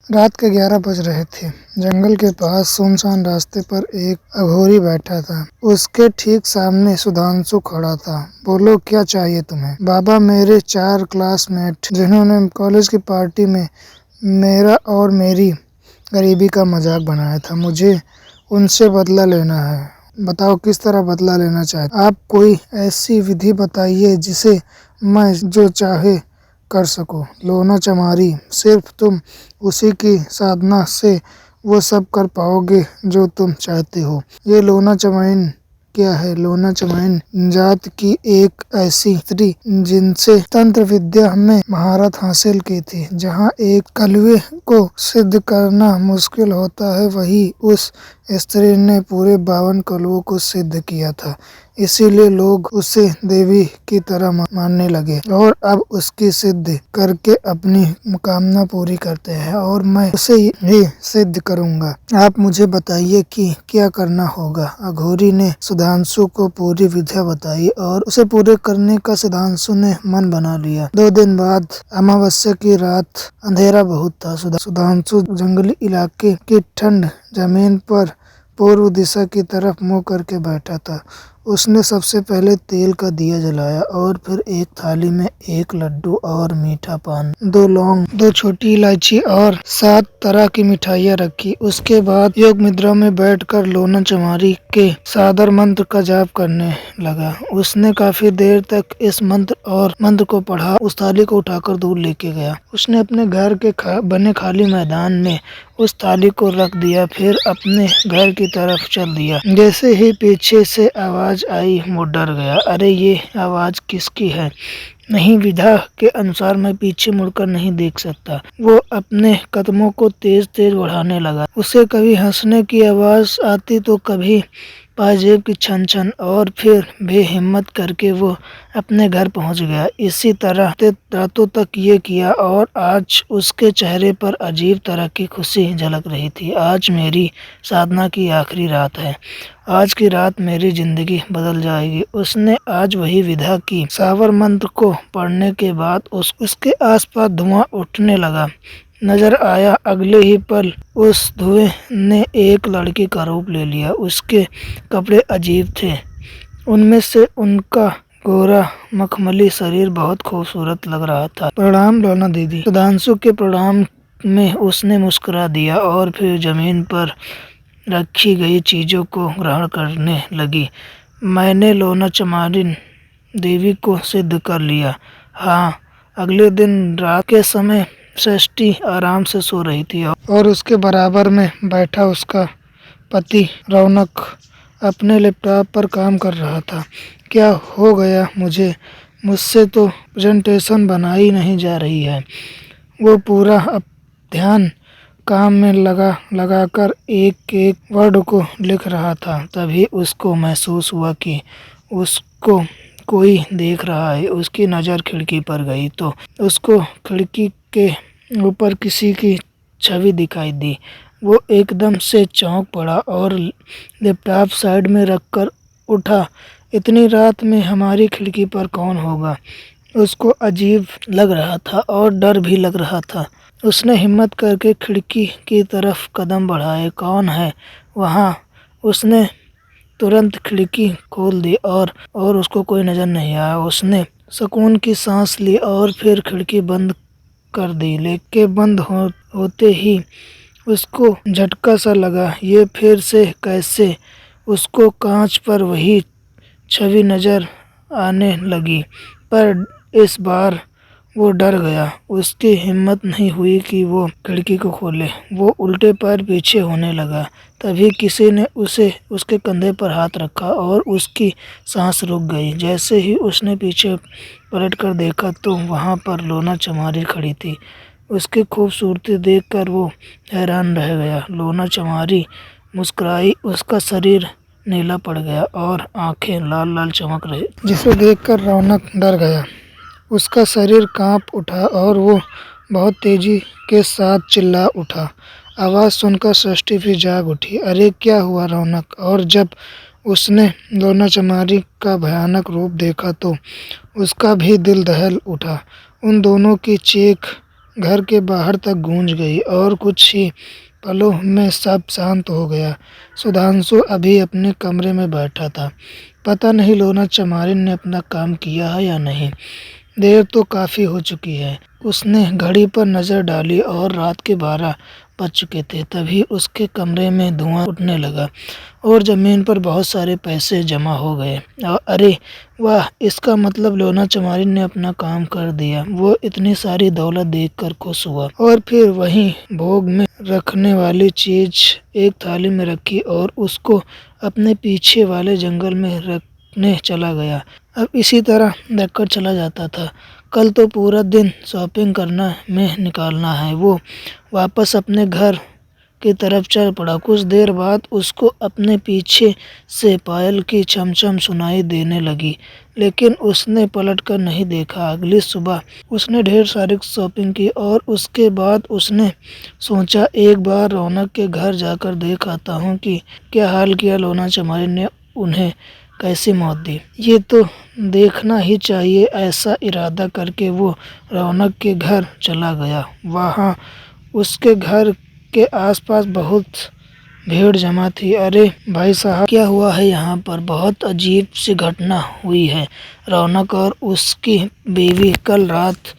रात के 11 बज रहे थे। जंगल के पास सुनसान रास्ते पर एक अघोरी बैठा था। उसके ठीक सामने सुधांशु खड़ा था। बोलो, क्या चाहिए तुम्हें? बाबा, मेरे 4 क्लासमेट जिन्होंने कॉलेज की पार्टी में मेरा और मेरी गरीबी का मजाक बनाया था, मुझे उनसे बदला लेना है। बताओ, किस तरह बदला लेना चाहते? आप कोई ऐसी विधि बताइए जिसे मैं जो चाहे कर सकूं। लोना चमारी, सिर्फ तुम उसी की साधना से वो सब कर पाओगे जो तुम चाहते हो। ये लोना चमाइन क्या है? लोना चमाइन जात की एक ऐसी स्त्री जिनसे तंत्र विद्या में महारत हासिल की थी। जहाँ एक कलवे को सिद्ध करना मुश्किल होता है, वही उस स्त्री ने पूरे 52 कलवों को सिद्ध किया था। इसीलिए लोग उसे देवी की तरह मानने लगे और अब उसकी सिद्ध करके अपनी कामना पूरी करते हैं, और मैं उसे ही सिद्ध करूंगा। आप मुझे बताइए कि क्या करना होगा। अघोरी ने सुधांशु को पूरी विद्या बताई और उसे पूरे करने का सुधांशु ने मन बना लिया। 2 दिन बाद अमावस्या की रात, अंधेरा बहुत था। सुधांशु जंगली इलाके की ठंड जमीन पर पूर्व दिशा की तरफ मुंह करके बैठा था। उसने सबसे पहले तेल का दिया जलाया और फिर एक थाली में 1 लड्डू और मीठा पान, 2 लौंग, 2 छोटी इलायची और 7 तरह की मिठाइयाँ रखी। उसके बाद योग मुद्रा में बैठकर लोना चमारी के सादर मंत्र का जाप करने लगा। उसने काफी देर तक इस मंत्र को पढ़ा। उस थाली को उठाकर दूर लेके गया। उसने अपने घर के बने खाली मैदान में उस थाली को रख दिया, फिर अपने घर की तरफ चल दिया। जैसे ही पीछे से आवाज आई, वो डर गया। अरे, ये आवाज किसकी है? नहीं, विधा के अनुसार मैं पीछे मुड़कर नहीं देख सकता। वो अपने कदमों को तेज तेज बढ़ाने लगा। उसे कभी हंसने की आवाज आती तो कभी पाजेब की छन छन, और फिर बेहिम्मत करके वो अपने घर पहुंच गया। इसी तरह रातों तक ये किया, और आज उसके चेहरे पर अजीब तरह की खुशी झलक रही थी। आज मेरी साधना की आखिरी रात है। आज की रात मेरी जिंदगी बदल जाएगी। उसने आज वही विधा की सावर मंत्र को पढ़ने के बाद उसके आसपास धुआं उठने लगा। नजर आया, अगले ही पल उस धुएं ने एक लड़की का रूप ले लिया। उसके कपड़े अजीब थे, उनमें से उनका गोरा मखमली शरीर बहुत खूबसूरत लग रहा था। प्रणाम लोना दीदी। सुधांशु के प्रणाम में उसने मुस्कुरा दिया और फिर जमीन पर रखी गई चीजों को ग्रहण करने लगी। मैंने लोना चमारिन देवी को सिद्ध कर लिया। हाँ। अगले दिन रात के समय सृष्टि आराम से सो रही थी और उसके बराबर में बैठा उसका पति रौनक अपने लैपटॉप पर काम कर रहा था। क्या हो गया मुझसे तो प्रेजेंटेशन बनाई नहीं जा रही है। वो पूरा ध्यान काम में लगाकर एक एक वर्ड को लिख रहा था। तभी उसको महसूस हुआ कि उसको कोई देख रहा है। उसकी नज़र खिड़की पर गई तो उसको खिड़की के ऊपर किसी की छवि दिखाई दी। वो एकदम से चौंक पड़ा और लैपटॉप साइड में रखकर उठा। इतनी रात में हमारी खिड़की पर कौन होगा? उसको अजीब लग रहा था और डर भी लग रहा था। उसने हिम्मत करके खिड़की की तरफ कदम बढ़ाए। कौन है वहाँ? उसने तुरंत खिड़की खोल दी और उसको कोई नजर नहीं आया। उसने सुकून की सांस ली और फिर खिड़की बंद कर दी। लेकिन बंद होते ही उसको झटका सा लगा। ये फिर से कैसे? उसको कांच पर वही छवि नजर आने लगी, पर इस बार वो डर गया। उसकी हिम्मत नहीं हुई कि वो खिड़की को खोले। वो उल्टे पैर पीछे होने लगा। तभी किसी ने उसके कंधे पर हाथ रखा और उसकी सांस रुक गई। जैसे ही उसने पीछे पलटकर देखा तो वहाँ पर लोना चमारी खड़ी थी। उसकी खूबसूरती देखकर वो हैरान रह गया। लोना चमारी मुस्कुराई। उसका शरीर नीला पड़ गया और आंखें लाल लाल चमक रही, जिसे देखकर रौनक डर गया। उसका शरीर कांप उठा और वो बहुत तेजी के साथ चिल्ला उठा। आवाज़ सुनकर सृष्टि भी जाग उठी। अरे, क्या हुआ रौनक? और जब उसने लोना चमारी का भयानक रूप देखा तो उसका भी दिल दहल उठा। उन दोनों की चीख घर के बाहर तक गूंज गई और कुछ ही पलों में सब शांत हो गया। सुधांशु अभी अपने कमरे में बैठा था। पता नहीं लोना चमारिन ने अपना काम किया है या नहीं। देर तो काफ़ी हो चुकी है। उसने घड़ी पर नज़र डाली और रात के 12 बज चुके थे। तभी उसके कमरे में धुआं उठने लगा और ज़मीन पर बहुत सारे पैसे जमा हो गए। अरे वाह, इसका मतलब लोना चमारिन ने अपना काम कर दिया। वो इतनी सारी दौलत देखकर खुश हुआ और फिर वहीं भोग में रखने वाली चीज़ एक थाली में रखी और उसको अपने पीछे वाले जंगल में रखने चला गया। अब इसी तरह रखकर चला जाता था। कल तो पूरा दिन शॉपिंग करना में निकालना है। वो वापस अपने घर की तरफ चल पड़ा। कुछ देर बाद उसको अपने पीछे से पायल की छमछम सुनाई देने लगी, लेकिन उसने पलटकर नहीं देखा। अगली सुबह उसने ढेर सारी शॉपिंग की और उसके बाद उसने सोचा एक बार रौनक के घर जाकर देख आता हूँ कि क्या हाल किया लोना चमारिन ने, उन्हें कैसी मौत दी। ये तो देखना ही चाहिए। ऐसा इरादा करके वो रौनक के घर चला गया। वहाँ उसके घर के आसपास बहुत भीड़ जमा थी। अरे भाई साहब, क्या हुआ है यहाँ पर? बहुत अजीब सी घटना हुई है। रौनक और उसकी बीवी कल रात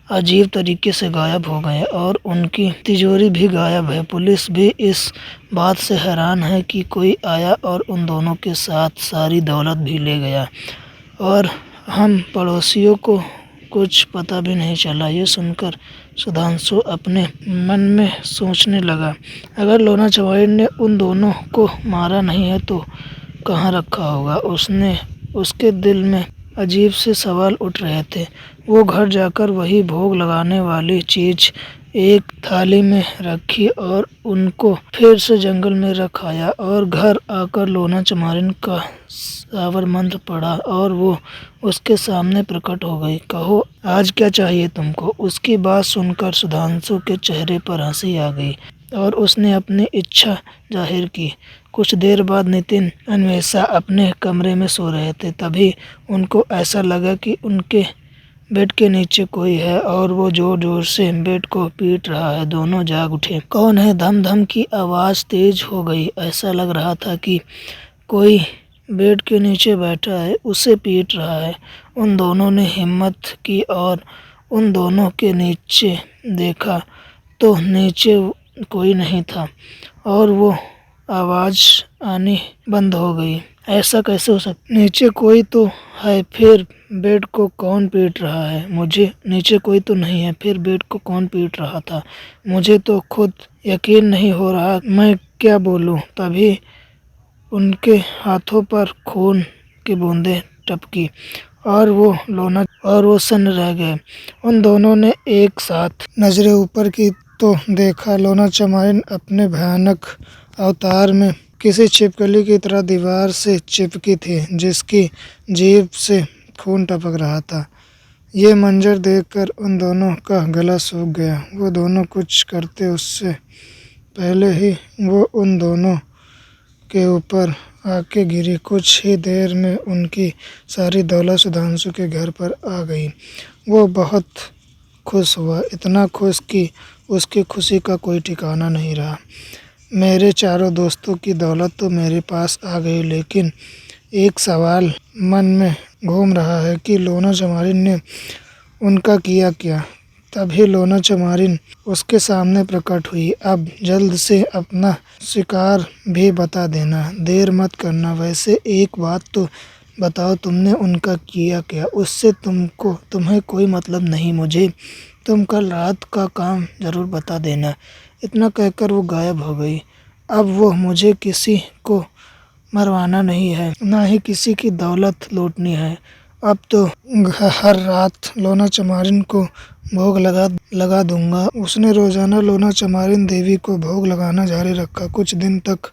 अजीब तरीके से गायब हो गए और उनकी तिजोरी भी गायब है। पुलिस भी इस बात से हैरान है कि कोई आया और उन दोनों के साथ सारी दौलत भी ले गया और हम पड़ोसियों को कुछ पता भी नहीं चला। ये सुनकर सुधांशु अपने मन में सोचने लगा, अगर लोना चमारिन ने उन दोनों को मारा नहीं है तो कहाँ रखा होगा। उसके दिल में अजीब से सवाल उठ रहे थे। वो घर जाकर वही भोग लगाने वाली चीज़ एक थाली में रखी और उनको फिर से जंगल में रख आया और घर आकर लोना चमारिन का सावर मंत्र पढ़ा और वो उसके सामने प्रकट हो गई। कहो आज क्या चाहिए तुमको? उसकी बात सुनकर सुधांशु के चेहरे पर हंसी आ गई और उसने अपनी इच्छा जाहिर की। कुछ देर बाद नितिन अन्वेषा अपने कमरे में सो रहे थे। तभी उनको ऐसा लगा कि उनके बेड के नीचे कोई है और वो जोर जोर से बेड को पीट रहा है। दोनों जाग उठे। कौन है? धम धम की आवाज़ तेज हो गई। ऐसा लग रहा था कि कोई बेड के नीचे बैठा है, उसे पीट रहा है। उन दोनों ने हिम्मत की और उन दोनों के नीचे देखा तो नीचे कोई नहीं था और वो आवाज़ आनी बंद हो गई। ऐसा कैसे हो सकता? नीचे कोई तो है, फिर बेड को कौन पीट रहा है? मुझे नीचे कोई तो नहीं है, फिर बेड को कौन पीट रहा था? मुझे तो खुद यकीन नहीं हो रहा, मैं क्या बोलूं? तभी उनके हाथों पर खून की बूंदें टपकी और वो सन्न रह गए। उन दोनों ने एक साथ नजरें ऊपर की तो देखा लोना चमारिन अपने भयानक अवतार में किसी छिपकली की तरह दीवार से चिपकी थी, जिसकी जीभ से खून टपक रहा था। ये मंजर देखकर उन दोनों का गला सूख गया। वो दोनों कुछ करते उससे पहले ही वो उन दोनों के ऊपर आके गिरी। कुछ ही देर में उनकी सारी दौलत सुधांशु के घर पर आ गई। वो बहुत खुश हुआ, इतना खुश कि उसकी खुशी का कोई ठिकाना नहीं रहा। मेरे चारों दोस्तों की दौलत तो मेरे पास आ गई, लेकिन एक सवाल मन में घूम रहा है कि लोना चमारिन ने उनका किया क्या। तभी लोना चमारिन उसके सामने प्रकट हुई। अब जल्द से अपना शिकार भी बता देना, देर मत करना। वैसे एक बात तो बताओ, तुमने उनका किया क्या? उससे तुम्हें कोई मतलब नहीं। मुझे तुम कल रात का काम ज़रूर बता देना। इतना कहकर वो गायब हो गई। अब वो मुझे किसी को मरवाना नहीं है, ना ही किसी की दौलत लूटनी है। अब तो हर रात लोना चमारिन को भोग लगा दूंगा। उसने रोजाना लोना चमारिन देवी को भोग लगाना जारी रखा। कुछ दिन तक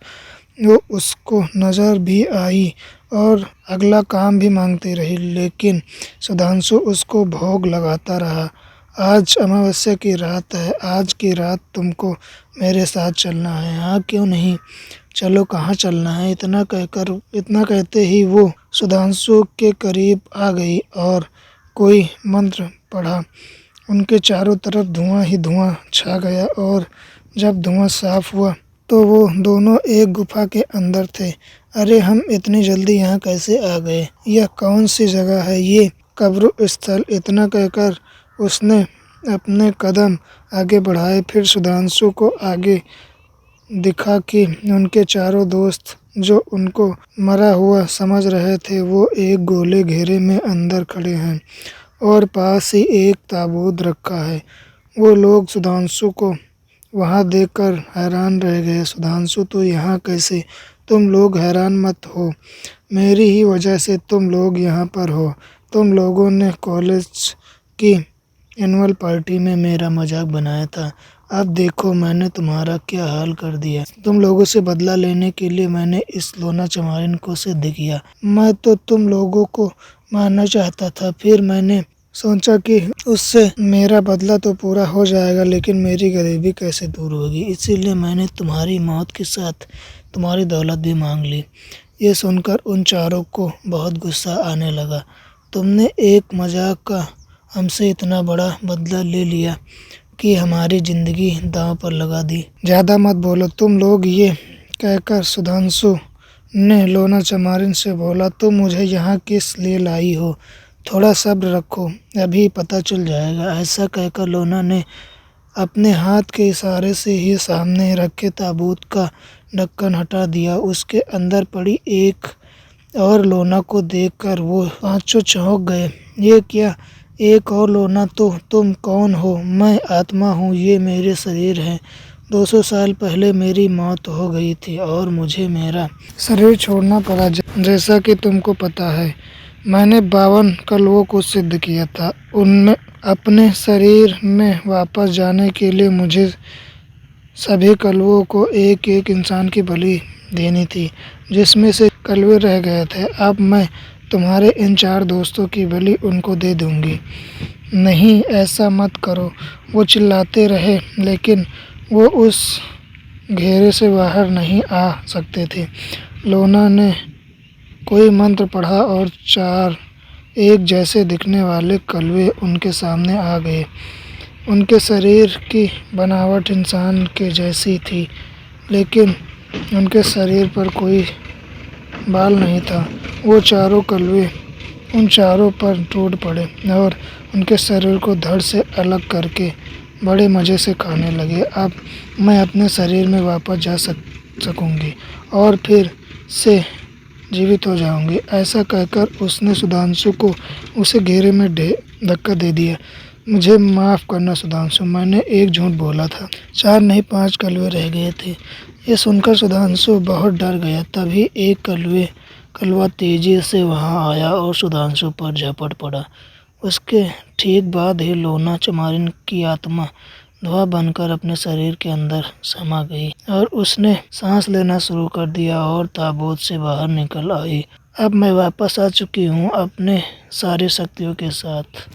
वो उसको नजर भी आई और अगला काम भी मांगती रही, लेकिन सुधांशु उसको भोग लगाता रहा। आज अमावस्या की रात है, आज की रात तुमको मेरे साथ चलना है। हाँ क्यों नहीं, चलो, कहाँ चलना है? इतना कहते ही वो सुधांशु के करीब आ गई और कोई मंत्र पढ़ा उनके चारों तरफ धुआं ही धुआं छा गया और जब धुआं साफ हुआ तो वो दोनों एक गुफा के अंदर थे। अरे हम इतनी जल्दी यहाँ कैसे आ गए? यह कौन सी जगह है? ये कब्रस्थल। इतना कहकर उसने अपने कदम आगे बढ़ाए। फिर सुधांशु को आगे दिखा कि उनके चारों दोस्त जो उनको मरा हुआ समझ रहे थे वो एक गोले घेरे में अंदर खड़े हैं और पास ही एक ताबूत रखा है। वो लोग सुधांशु को वहाँ देखकर हैरान रह गए। सुधांशु तो यहाँ कैसे? तुम लोग हैरान मत हो, मेरी ही वजह से तुम लोग यहाँ पर हो। तुम लोगों ने कॉलेज की एनुअल पार्टी में मेरा मजाक बनाया था। अब देखो मैंने तुम्हारा क्या हाल कर दिया। तुम लोगों से बदला लेने के लिए मैंने इस लोना चमारिन को सिद्ध किया। मैं तो तुम लोगों को मारना चाहता था, फिर मैंने सोचा कि उससे मेरा बदला तो पूरा हो जाएगा, लेकिन मेरी गरीबी कैसे दूर होगी, इसीलिए मैंने तुम्हारी मौत के साथ तुम्हारी दौलत भी मांग ली। ये सुनकर उन चारों को बहुत गुस्सा आने लगा। तुमने एक मजाक का हमसे इतना बड़ा बदला ले लिया कि हमारी जिंदगी दांव पर लगा दी। ज़्यादा मत बोलो तुम लोग, ये कहकर सुधांशु ने लोना चमारिन से बोला, तुम मुझे यहाँ किस लिए लाई हो? थोड़ा सब्र रखो, अभी पता चल जाएगा। ऐसा कहकर लोना ने अपने हाथ के इशारे से ही सामने रखे ताबूत का ढक्कन हटा दिया। उसके अंदर पड़ी एक और लोना को देखकर वो पांचों चौंक गए। ये क्या, एक और लोना? तो तुम कौन हो? मैं आत्मा हूँ, ये मेरे शरीर है। 200 साल पहले मेरी मौत हो गई थी और मुझे मेरा शरीर छोड़ना पड़ा। जैसा कि तुमको पता है, मैंने 52 कलवों को सिद्ध किया था। उनमें अपने शरीर में वापस जाने के लिए मुझे सभी कलवों को एक एक इंसान की बलि देनी थी, जिसमें से कलवे रह गए थे। अब मैं तुम्हारे इन 4 दोस्तों की बलि उनको दे दूंगी। नहीं, ऐसा मत करो, वो चिल्लाते रहे, लेकिन वो उस घेरे से बाहर नहीं आ सकते थे। लोना ने कोई मंत्र पढ़ा और 4 एक जैसे दिखने वाले कलवे उनके सामने आ गए। उनके शरीर की बनावट इंसान के जैसी थी, लेकिन उनके शरीर पर कोई बाल नहीं था। वो चारों कलवे उन चारों पर टूट पड़े और उनके शरीर को धड़ से अलग करके बड़े मज़े से खाने लगे। अब मैं अपने शरीर में वापस जा सकूंगी और फिर से जीवित हो जाऊंगी। ऐसा कहकर उसने सुधांशु को उसे घेरे में धक्का दे दिया। मुझे माफ़ करना सुधांशु, मैंने एक झूठ बोला था। 4 नहीं 5 कलवे रह गए थे। ये सुनकर सुधांशु बहुत डर गया। तभी एक कलवा तेजी से वहां आया और सुधांशु पर झपट पड़ा। उसके ठीक बाद ही लोना चमारिन की आत्मा धुआं बनकर अपने शरीर के अंदर समा गई और उसने सांस लेना शुरू कर दिया और ताबूत से बाहर निकल आई। अब मैं वापस आ चुकी हूँ अपने सारी शक्तियों के साथ।